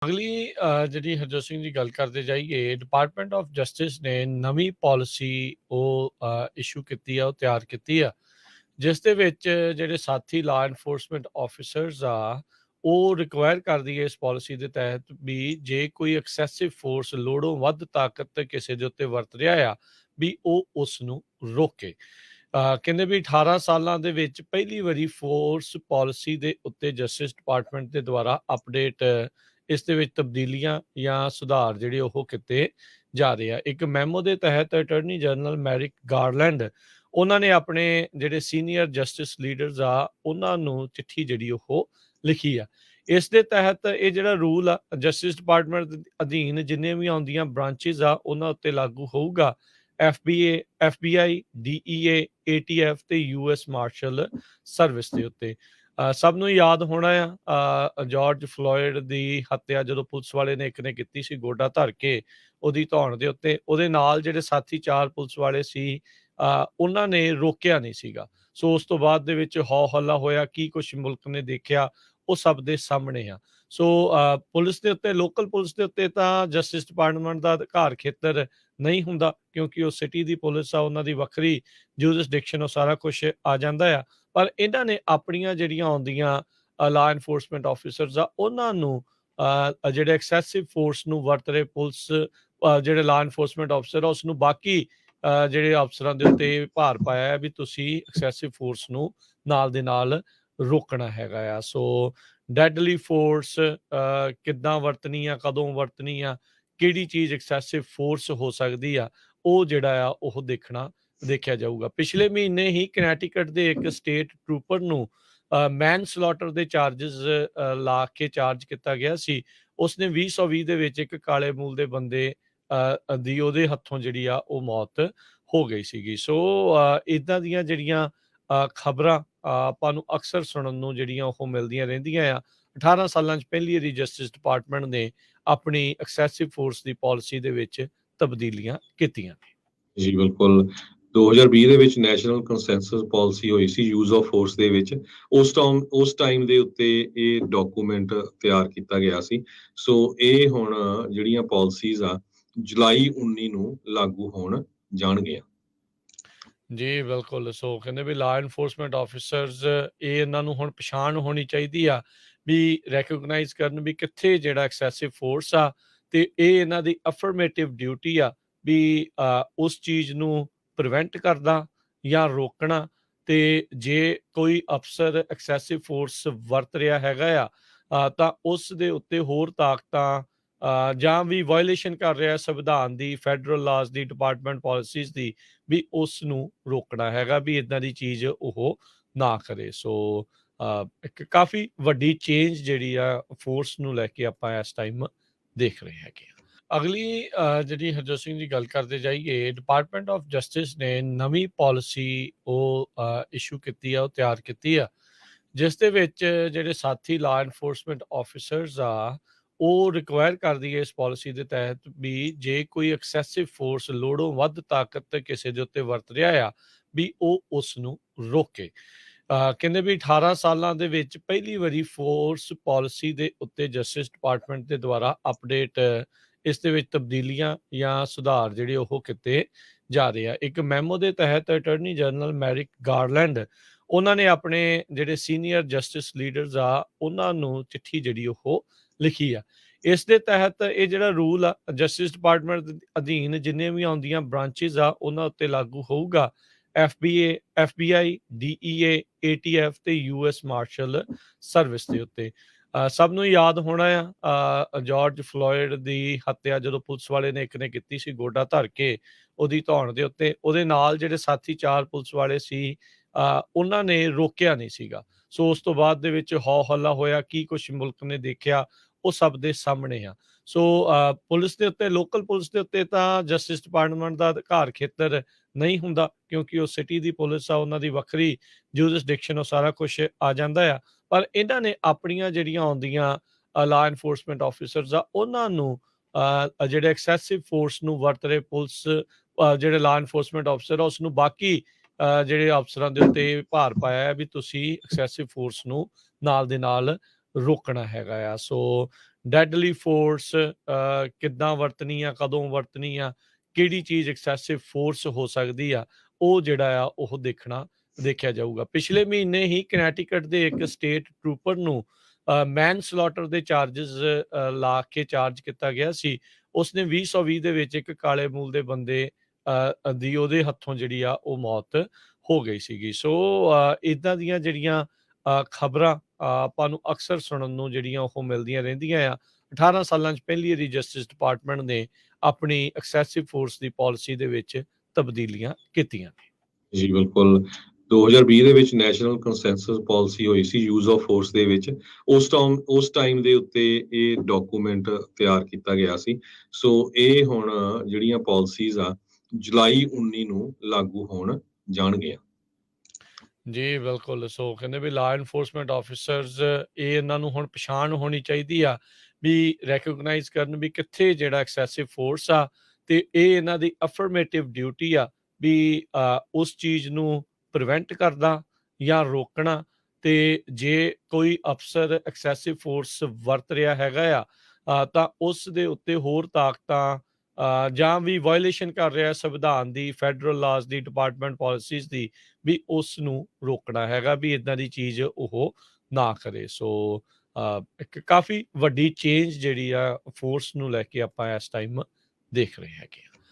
ਅਗਲੀ ਜਿਹੜੀ ਹਰਜੋਤ ਸਿੰਘ ਦੀ ਗੱਲ ਕਰਦੇ ਜਾਈਏ, ਡਿਪਾਰਟਮੈਂਟ ਆਫ ਜਸਟਿਸ ਨੇ ਨਵੀਂ ਪਾਲਿਸੀ ਉਹ ਇਸ਼ੂ ਕੀਤੀ ਆ, ਉਹ ਤਿਆਰ ਕੀਤੀ ਆ, ਜਿਸ ਦੇ ਵਿੱਚ ਜਿਹੜੇ ਸਾਥੀ ਲਾ ਐਨਫੋਰਸਮੈਂਟ ਆਫਿਸਰਸ ਆ, ਉਹ ਰਿਕੁਆਇਰ ਕਰਦੀ ਹੈ ਇਸ ਪਾਲਿਸੀ ਦੇ ਤਹਿਤ ਵੀ ਜੇ ਕੋਈ ਐਕਸੈਸਿਵ ਫੋਰਸ ਲੋੜੋਂ ਵੱਧ ਤਾਕਤ ਕਿਸੇ ਦੇ ਉੱਤੇ ਵਰਤ ਰਿਹਾ ਆ, ਵੀ ਉਹ ਉਸ ਨੂੰ ਰੋਕੇ। ਕਹਿੰਦੇ ਵੀ 18 ਸਾਲਾਂ ਦੇ ਵਿੱਚ ਪਹਿਲੀ ਵਾਰੀ ਫੋਰਸ ਪਾਲਿਸੀ ਦੇ ਉੱਤੇ ਜਸਟਿਸ ਡਿਪਾਰਟਮੈਂਟ ਦੇ ਦੁਆਰਾ ਅਪਡੇਟ ਇਸ ਦੇ ਵਿੱਚ ਤਬਦੀਲੀਆਂ ਜਾਂ ਸੁਧਾਰ ਜਿਹੜੇ ਉਹ ਕੀਤੇ ਜਾ ਰਹੇ ਆ। ਇੱਕ ਮੈਮੋ ਦੇ ਤਹਿਤ ਅਟਾਰਨੀ ਜਨਰਲ ਮੈਰਿਕ ਗਾਰਲੈਂਡ ਉਹਨਾਂ ਨੇ ਆਪਣੇ ਜਿਹੜੇ ਸੀਨੀਅਰ ਜਸਟਿਸ ਲੀਡਰਸ ਆ ਉਹਨਾਂ ਨੂੰ ਚਿੱਠੀ ਜਿਹੜੀ ਉਹ ਲਿਖੀ ਆ। ਇਸ ਦੇ ਤਹਿਤ ਇਹ ਜਿਹੜਾ ਰੂਲ ਆ ਜਸਟਿਸ ਡਿਪਾਰਟਮੈਂਟ ਦੇ ਅਧੀਨ ਜਿੰਨੇ ਵੀ ਆਉਂਦੀਆਂ ਬ੍ਰਾਂਚਿਸ ਆ ਉਹਨਾਂ ਉੱਤੇ ਲਾਗੂ ਹੋਊਗਾ। FBI, DEA, ATF ਤੇ US ਮਾਰਸ਼ਲ ਸਰਵਿਸ ਦੇ ਉੱਤੇ। ਸਭ ਨੂੰ ਯਾਦ ਹੋਣਾ ਆ ਜਾਰਜ ਫਲੋਇਡ ਦੀ ਹੱਤਿਆ ਜਦੋਂ ਪੁਲਿਸ ਵਾਲੇ ਨੇ ਇੱਕ ਨੇ ਕੀਤੀ ਸੀ ਗੋਡਾ ਧਰ ਕੇ ਉਹਦੀ ਧੌਣ ਦੇ ਉੱਤੇ, ਉਹਦੇ ਨਾਲ ਜਿਹੜੇ ਸਾਥੀ 4 ਪੁਲਿਸ ਵਾਲੇ ਸੀ ਉਹਨਾਂ ਨੇ ਰੋਕਿਆ ਨਹੀਂ ਸੀਗਾ। ਸੋ ਉਸ ਤੋਂ ਬਾਅਦ ਦੇ ਵਿੱਚ ਹੌ ਹੱਲਾ ਹੋਇਆ, ਕੀ ਕੁਛ ਮੁਲਕ ਨੇ ਦੇਖਿਆ ਉਹ ਸਭ ਦੇ ਸਾਹਮਣੇ ਆ। ਸੋ ਪੁਲਿਸ ਦੇ ਉੱਤੇ, ਲੋਕਲ ਪੁਲਿਸ ਦੇ ਉੱਤੇ ਤਾਂ ਜਸਟਿਸ ਡਿਪਾਰਟਮੈਂਟ ਦਾ ਅਧਿਕਾਰ ਖੇਤਰ ਨਹੀਂ ਹੁੰਦਾ ਕਿਉਂਕਿ ਉਹ ਸਿਟੀ ਦੀ ਪੁਲਿਸ ਆ, ਉਹਨਾਂ ਦੀ ਵੱਖਰੀ ਜੂਰਿਸਡਿਕਸ਼ਨ ਉਹ ਸਾਰਾ ਕੁਛ ਆ ਜਾਂਦਾ ਆ। ਪਰ ਇਹਨਾਂ ਨੇ ਆਪਣੀਆਂ ਜਿਹੜੀਆਂ ਆਉਂਦੀਆਂ ਲਾ ਐਨਫੋਰਸਮੈਂਟ ਆਫਿਸਰਸ ਆ ਉਹਨਾਂ ਨੂੰ ਜਿਹੜੇ ਐਕਸੈਸਿਵ ਫੋਰਸ ਨੂੰ ਵਰਤ ਰਹੇ ਪੁਲਿਸ ਜਿਹੜੇ ਲਾ ਐਨਫੋਰਸਮੈਂਟ ਆਫਿਸਰ ਆ ਉਸ ਨੂੰ ਬਾਕੀ ਜਿਹੜੇ ਅਫਸਰਾਂ ਦੇ ਉੱਤੇ ਭਾਰ ਪਾਇਆ ਵੀ ਤੁਸੀਂ ਐਕਸੈਸਿਵ ਫੋਰਸ ਨੂੰ ਨਾਲ ਦੇ ਨਾਲ ਰੋਕਣਾ ਹੈਗਾ ਆ। ਸੋ ਡੈਡਲੀ ਫੋਰਸ ਕਿੱਦਾਂ ਵਰਤਣੀ ਆ, ਕਦੋਂ ਵਰਤਣੀ ਆ, ਕਿਹੜੀ ਚੀਜ਼ ਐਕਸੈਸਿਵ ਫੋਰਸ ਹੋ ਸਕਦੀ ਆ, ਉਹ ਜਿਹੜਾ ਆ ਉਹ ਦੇਖਿਆ ਜਾਊਗਾ। ਪਿਛਲੇ ਮਹੀਨੇ ਹੀ ਕਨੈਟੀਕਟ ਦੇ ਇੱਕ ਸਟੇਟ ਟਰੂਪਰ ਨੂੰ ਮੈਨ ਸਲੌਟਰ ਦੇ ਚਾਰजेस ਲਾ ਕੇ ਚਾਰਜ ਕੀਤਾ ਗਿਆ ਸੀ। ਉਸਨੇ 2020 ਦੇ ਵਿੱਚ ਇੱਕ ਕਾਲੇ ਮੂਲ ਦੇ ਬੰਦੇ ਦੀ ਉਹਦੇ ਹੱਥੋਂ ਜਿਹੜੀ ਆ ਉਹ ਮੌਤ ਹੋ ਗਈ ਸੀਗੀ। ਸੋ ਇੱਦਾਂ ਦੀਆਂ ਜਿਹੜੀਆਂ ਖਬਰਾਂ ਆਪਾਂ ਨੂੰ ਅਕਸਰ ਸੁਣਨ ਨੂੰ ਜਿਹੜੀਆਂ ਉਹ ਮਿਲਦੀਆਂ ਰਹਿੰਦੀਆਂ ਆ। 18 ਸਾਲਾਂ 'ਚ ਪਹਿਲੀ ਵਾਰੀ ਜਸਟਿਸ ਡਿਪਾਰਟਮੈਂਟ ਨੇ ਆਪਣੀ ਐਕਸੈਸਿਵ ਫੋਰਸ ਦੀ ਪਾਲਿਸੀ ਦੇ ਵਿੱਚ ਤਬਦੀਲੀਆਂ ਕੀਤੀਆਂ ਨੇ। ਜੀ ਬਿਲਕੁਲ। 2020 ਦੇ ਵਿੱਚ ਨੈਸ਼ਨਲ ਕੰਸੈਂਸਸ ਪਾਲਿਸੀ ਹੋਈ ਸੀ ਯੂਜ਼ ਆਫ ਫੋਰਸ ਦੇ ਵਿੱਚ। ਉਸ ਟਾਈਮ ਦੇ ਉੱਤੇ ਇਹ ਡਾਕੂਮੈਂਟ ਤਿਆਰ ਕੀਤਾ ਗਿਆ ਸੀ। ਸੋ ਇਹ ਹੁਣ ਜਿਹੜੀਆਂ ਪਾਲਿਸੀਜ਼ ਆ ਜੁਲਾਈ 19 ਨੂੰ ਲਾਗੂ ਹੋਣ ਜਾਣਗੀਆਂ। ਜੀ ਬਿਲਕੁਲ। ਸੋ ਕਹਿੰਦੇ ਵੀ ਲਾ ਐਨਫੋਰਸਮੈਂਟ ਆਫਿਸਰਸ ਇਹ ਇਹਨਾਂ ਨੂੰ ਹੁਣ ਪਛਾਣ ਹੋਣੀ ਚਾਹੀਦੀ ਆ ਵੀ ਰੈਕੋਗਨਾਈਜ਼ ਕਰਨ ਵੀ ਕਿੱਥੇ ਜਿਹੜਾ ਐਕਸੈਸਿਵ ਫੋਰਸ ਆ, ਤੇ ਇਹ ਇਹਨਾਂ ਦੀ ਅਫਰਮੇਟਿਵ ਡਿਊਟੀ ਆ ਵੀ ਉਸ ਚੀਜ਼ ਨੂੰ ਪ੍ਰੀਵੈਂਟ ਕਰਦਾ ਜਾਂ ਰੋਕਣਾ। ਤੇ ਜੇ ਕੋਈ ਅਫਸਰ ਐਕਸੈਸਿਵ ਫੋਰਸ ਵਰਤ ਰਿਹਾ ਹੈਗਾ ਆ ਤਾਂ ਉਸ ਦੇ ਉੱਤੇ ਹੋਰ ਤਾਕਤਾਂ ਜਾਂ ਵੀ ਵਾਇਓਲੇਸ਼ਨ ਕਰ ਰਿਹਾ ਸੰਵਿਧਾਨ ਦੀ, ਫੈਡਰਲ ਲਾਜ਼ ਦੀ, ਡਿਪਾਰਟਮੈਂਟ ਪਾਲਿਸੀਜ਼ ਦੀ, ਵੀ ਉਸ ਨੂੰ ਰੋਕਣਾ ਹੈਗਾ ਵੀ ਇਦਾਂ ਦੀ ਚੀਜ਼ ਉਹ ਨਾ ਕਰੇ। ਸੋ ਇੱਕ ਕਾਫੀ ਵੱਡੀ ਚੇਂਜ ਜਿਹੜੀ ਆ ਫੋਰਸ ਨੂੰ ਲੈ ਕੇ ਆਪਾਂ ਇਸ ਟਾਈਮ ਦੇਖ ਰਹੇ ਹੈਗੇ ਆ। ਅਗਲੀ ਜਿਹੜੀ ਹਰਜੋਤ ਸਿੰਘ ਦੀ ਗੱਲ ਕਰਦੇ ਜਾਈਏ, ਡਿਪਾਰਟਮੈਂਟ ਆਫ ਜਸਟਿਸ ਨੇ ਨਵੀਂ ਪਾਲਿਸੀ ਉਹ ਇਸ਼ੂ ਕੀਤੀ ਆ, ਉਹ ਤਿਆਰ ਕੀਤੀ ਆ, ਜਿਸ ਦੇ ਵਿੱਚ ਜਿਹੜੇ ਸਾਥੀ ਲਾ ਐਨਫੋਰਸਮੈਂਟ ਆਫਿਸਰਸ ਆ ਉਹ ਰਿਕੁਆਇਰ ਕਰਦੀ ਹੈ ਇਸ ਪਾਲਿਸੀ ਦੇ ਤਹਿਤ ਵੀ ਜੇ ਕੋਈ ਐਕਸੈਸਿਵ ਫੋਰਸ ਲੋੜੋਂ ਵੱਧ ਤਾਕਤ ਕਿਸੇ ਦੇ ਉੱਤੇ ਵਰਤ ਰਿਹਾ ਆ, ਵੀ ਉਹ ਉਸ ਨੂੰ ਰੋਕੇ। ਕਹਿੰਦੇ ਵੀ 18 ਸਾਲਾਂ ਦੇ ਵਿੱਚ ਪਹਿਲੀ ਵਾਰੀ ਫੋਰਸ ਪਾਲਿਸੀ ਦੇ ਉੱਤੇ ਜਸਟਿਸ ਡਿਪਾਰਟਮੈਂਟ ਦੇ ਦੁਆਰਾ ਅਪਡੇਟ ਇਸ ਦੇ ਵਿੱਚ ਤਬਦੀਲੀਆਂ ਜਾਂ ਸੁਧਾਰ ਜਿਹੜੇ ਉਹ ਕੀਤੇ ਜਾ ਰਹੇ ਆ। ਇੱਕ ਮੈਮੋ ਦੇ ਤਹਿਤ ਅਟਾਰਨੀ ਜਨਰਲ ਮੈਰਿਕ ਗਾਰਲੈਂਡ ਉਹਨਾਂ ਨੇ ਆਪਣੇ ਜਿਹੜੇ ਸੀਨੀਅਰ ਜਸਟਿਸ ਲੀਡਰਸ ਆ ਉਹਨਾਂ ਨੂੰ ਚਿੱਠੀ ਜਿਹੜੀ ਉਹ ਲਿਖੀ ਆ। ਇਸ ਦੇ ਤਹਿਤ ਇਹ ਜਿਹੜਾ ਰੂਲ ਆ ਜਸਟਿਸ ਡਿਪਾਰਟਮੈਂਟ ਦੇ ਅਧੀਨ ਜਿੰਨੇ ਵੀ ਆਉਂਦੀਆਂ ਬ੍ਰਾਂਚਿਸ ਆ ਉਹਨਾਂ ਉੱਤੇ ਲਾਗੂ ਹੋਊਗਾ। FBI, DEA, ATF ਤੇ US ਮਾਰਸ਼ਲ ਸਰਵਿਸ ਦੇ ਉੱਤੇ। ਸਭ ਨੂੰ ਯਾਦ ਹੋਣਾ ਆ ਜਾਰਜ ਫਲੋਇਡ ਦੀ ਹੱਤਿਆ ਜਦੋਂ ਪੁਲਿਸ ਵਾਲੇ ਨੇ ਇੱਕ ਨੇ ਕੀਤੀ ਸੀ ਗੋਡਾ ਧਰ ਕੇ ਉਹਦੀ ਧੌਣ ਦੇ ਉੱਤੇ, ਉਹਦੇ ਨਾਲ ਜਿਹੜੇ ਸਾਥੀ 4 ਪੁਲਿਸ ਵਾਲੇ ਸੀ ਉਹਨਾਂ ਨੇ ਰੋਕਿਆ ਨਹੀਂ ਸੀਗਾ। ਸੋ ਉਸ ਤੋਂ ਬਾਅਦ ਦੇ ਵਿੱਚ ਹੌ ਹੱਲਾ ਹੋਇਆ, ਕੀ ਕੁਛ ਮੁਲਕ ਨੇ ਦੇਖਿਆ ਉਹ ਸਭ ਦੇ ਸਾਹਮਣੇ ਆ। ਸੋ ਪੁਲਿਸ ਦੇ ਉੱਤੇ, ਲੋਕਲ ਪੁਲਿਸ ਦੇ ਉੱਤੇ ਤਾਂ ਜਸਟਿਸ ਡਿਪਾਰਟਮੈਂਟ ਦਾ ਅਧਿਕਾਰ ਖੇਤਰ ਨਹੀਂ ਹੁੰਦਾ ਕਿਉਂਕਿ ਉਹ ਸਿਟੀ ਦੀ ਪੁਲਿਸ ਆ, ਉਹਨਾਂ ਦੀ ਵੱਖਰੀ ਜੂਰਿਸਡਿਕਸ਼ਨ ਉਹ ਸਾਰਾ ਕੁਛ ਆ ਜਾਂਦਾ ਆ। ਪਰ ਇਹਨਾਂ ਨੇ ਆਪਣੀਆਂ ਜਿਹੜੀਆਂ ਆਉਂਦੀਆਂ ਲਾ ਐਨਫੋਰਸਮੈਂਟ ਆਫਿਸਰਸ ਆ ਉਹਨਾਂ ਨੂੰ ਜਿਹੜੇ ਐਕਸੈਸਿਵ ਫੋਰਸ ਨੂੰ ਵਰਤ ਰਹੇ ਪੁਲਿਸ ਜਿਹੜੇ ਲਾ ਐਨਫੋਰਸਮੈਂਟ ਆਫਿਸਰ ਆ ਉਸ ਨੂੰ ਬਾਕੀ ਜਿਹੜੇ ਅਫਸਰਾਂ ਦੇ ਉੱਤੇ ਭਾਰ ਪਾਇਆ ਵੀ ਤੁਸੀਂ ਐਕਸੈਸਿਵ ਫੋਰਸ ਨੂੰ ਨਾਲ ਦੇ ਨਾਲ ਰੋਕਣਾ ਹੈਗਾ ਆ। ਸੋ ਡੈਡਲੀ ਫੋਰਸ ਕਿੱਦਾਂ ਵਰਤਣੀ ਆ, ਕਦੋਂ ਵਰਤਣੀ ਆ, ਕਿਹੜੀ ਚੀਜ਼ ਐਕਸੈਸਿਵ ਫੋਰਸ ਹੋ ਸਕਦੀ ਆ, ਉਹ ਜਿਹੜਾ ਆ ਉਹ ਦੇਖਿਆ ਜਾਊਗਾ। ਪਿਛਲੇ ਮਹੀਨੇ ਹੀ ਕਨੈਟੀਕਟ ਦੇ ਇੱਕ ਸਟੇਟ ਟਰੂਪਰ ਨੂੰ ਮੈਨ ਸਲੌਟਰ ਦੇ ਚਾਰजेस ਲਾ ਕੇ ਚਾਰਜ ਕੀਤਾ ਗਿਆ ਸੀ। ਉਸਨੇ 2020 ਦੇ ਵਿੱਚ ਇੱਕ ਕਾਲੇ ਮੂਲ ਦੇ ਬੰਦੇ ਦੀ ਉਹਦੇ ਹੱਥੋਂ ਜਿਹੜੀ ਆ ਉਹ ਮੌਤ ਹੋ ਗਈ ਸੀਗੀ। ਸੋ ਇਦਾਂ ਦੀਆਂ ਜਿਹੜੀਆਂ ਖਬਰਾਂ ਆਪਾਂ ਨੂੰ ਅਕਸਰ ਸੁਣਨ ਨੂੰ ਜਿਹੜੀਆਂ ਉਹ ਮਿਲਦੀਆਂ ਰਹਿੰਦੀਆਂ ਆ। 18 ਸਾਲਾਂ 'ਚ ਪਹਿਲੀ ਵਾਰੀ ਜਸਟਿਸ ਡਿਪਾਰਟਮੈਂਟ ਨੇ ਆਪਣੀ ਐਕਸੈਸਿਵ ਫੋਰਸ ਦੀ ਪਾਲਿਸੀ ਦੇ ਵਿੱਚ ਤਬਦੀਲੀਆਂ ਕੀਤੀਆਂ ਨੇ। ਜੀ ਬਿਲਕੁਲ। 2020 ਦੇ ਵਿੱਚ ਨੈਸ਼ਨਲ ਕੰਸੈਂਸਸ ਪਾਲਿਸੀ ਹੋਈ ਸੀ ਯੂਜ਼ ਆਫ ਫੋਰਸ ਦੇ ਵਿੱਚ। ਉਸ ਟਾਈਮ ਦੇ ਉੱਤੇ ਇਹ ਡਾਕੂਮੈਂਟ ਤਿਆਰ ਕੀਤਾ ਗਿਆ ਸੀ। ਸੋ ਇਹ ਹੁਣ ਜਿਹੜੀਆਂ ਪਾਲਿਸੀਜ਼ ਆ ਜੁਲਾਈ 19 ਨੂੰ ਲਾਗੂ ਹੋਣ ਜਾਣਗੀਆਂ। ਜੀ ਬਿਲਕੁਲ। ਸੋ ਕਹਿੰਦੇ ਵੀ ਲਾ ਐਨਫੋਰਸਮੈਂਟ ਆਫਿਸਰਸ ਇਹਨਾਂ ਨੂੰ ਹੁਣ ਪਛਾਣ ਹੋਣੀ ਚਾਹੀਦੀ ਆ ਵੀ ਰੈਕਗਨਾਈਜ਼ ਕਰਨ ਵੀ ਕਿੱਥੇ ਜਿਹੜਾ ਐਕਸੈਸਿਵ ਫੋਰਸ ਆ, ਤੇ ਇਹ ਇਹਨਾਂ ਦੀ ਅਫਰਮੇਟਿਵ ਡਿਊਟੀ ਆ ਵੀ ਉਸ ਚੀਜ਼ ਨੂੰ ਪ੍ਰੀਵੈਂਟ ਕਰਦਾ ਜਾਂ ਰੋਕਣਾ। ਤੇ ਜੇ ਕੋਈ ਅਫਸਰ ਐਕਸੈਸਿਵ ਫੋਰਸ ਵਰਤ ਰਿਹਾ ਹੈਗਾ ਆ ਤਾਂ ਉਸ ਦੇ ਉੱਤੇ ਹੋਰ ਤਾਕਤਾਂ ਜਾਂ ਵੀ ਵਾਇਓਲੇਸ਼ਨ ਕਰ ਰਿਹਾ ਸੰਵਿਧਾਨ ਦੀ, ਫੈਡਰਲ ਲਾਜ਼ ਦੀ, ਡਿਪਾਰਟਮੈਂਟ ਪਾਲਿਸੀਜ਼ ਦੀ, ਵੀ ਉਸ ਨੂੰ ਰੋਕਣਾ ਹੈਗਾ ਵੀ ਇਦਾਂ ਦੀ ਚੀਜ਼ ਉਹ ਨਾ ਕਰੇ। ਸੋ ਇੱਕ ਕਾਫੀ ਵੱਡੀ ਚੇਂਜ ਜਿਹੜੀ ਆ ਫੋਰਸ ਨੂੰ ਲੈ ਕੇ ਆਪਾਂ ਇਸ ਟਾਈਮ ਦੇਖ ਰਹੇ ਹੈਗੇ।